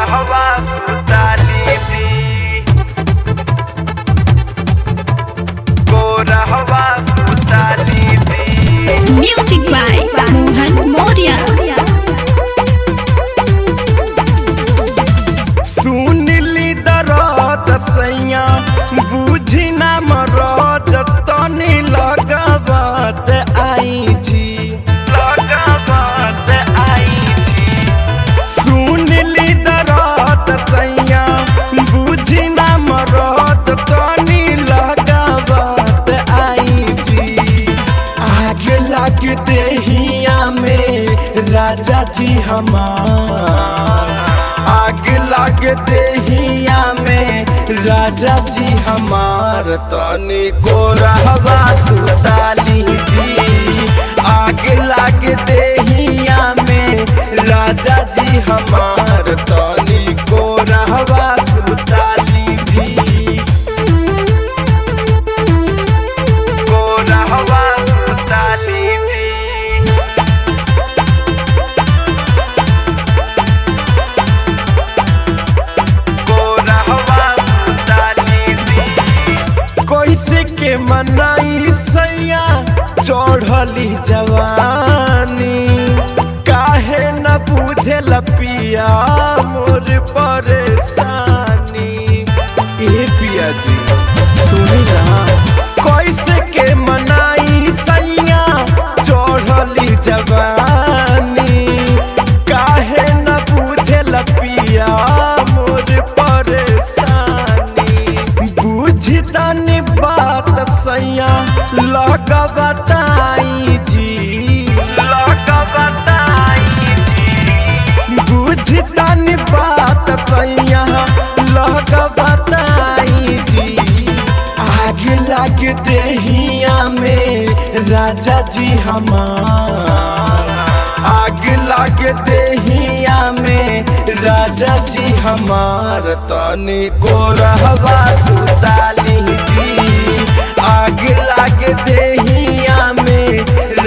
रहवा सुताली दी, को रहवा सुताली दी। Music by Mohan Moria. सुनली दरद सैया बुझी ना मरद तनी लगावत आई जी, लगावत आई जी। सुनली दरद सैया बुझी ना मरद तनी लगावत आई जी। आग लग देहिया में राजा जी हमार, आग लग देहिया में राजा जी हमार तनी को रहवा सुताली जी। आग लग देहिया में राजा जी हमार तनी को रहवा सुताली जी, को रहवा सुताली जी। कैसे के मनाई सैया चढ़ली जवानी, काहे न बुझे पिया मोर परेशानी। ए पिया जी सुनी ना, कैसे के मनाई सैया चढ़ली जवानी, काहे न बुझे पिया मोर परेशानी। बुझतनी बात सैया लगा बताई जी, लगा बताई जी। बुझतनी बात सैया लगा बताई जी। आग लग देहिया में राजा जी हमार, आग लग देहिया में राजा जी हमार तनी को रहवा सुताली जी। आग लग देहिया में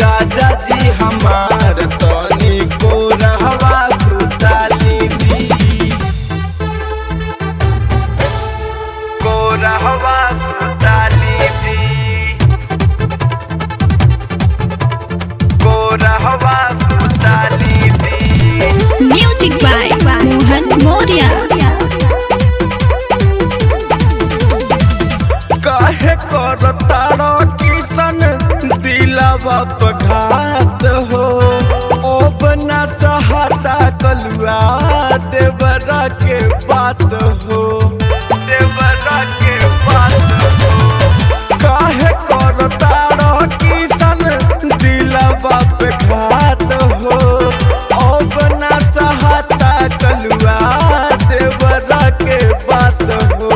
राजा जी हमार तनी को रहवा सुताली जी, को रहवा सुताली जी, को रहवा सुताली जी। Music by Mohan Moria. काहे करतारो किसन दिलवा पघात हो, ओ बना सहता कलुआ देवरा के बात हो, देवरा के बात हो। काहे करतारो किसन दिलवा पघात हो, ओ बना सहता कलुआ देवरा के बात हो।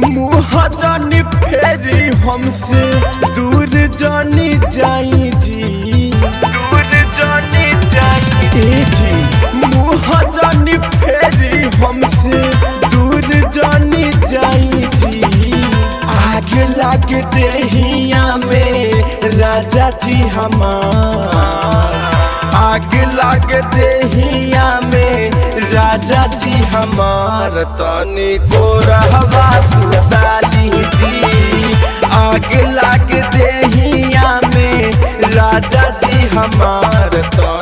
मुँह जानी फेरी हमसे दूर जानी जाई जी, दूर जानी जाई जी। मुँह जानी फेरी हमसे दूर जानी जाई जी। आग लग देहिया में राजा जी हमार, आग लग देहिया में राजा जी हमार तनी को रहवा सुताली जी। आग लग देहिया में राजा जी हमार तनी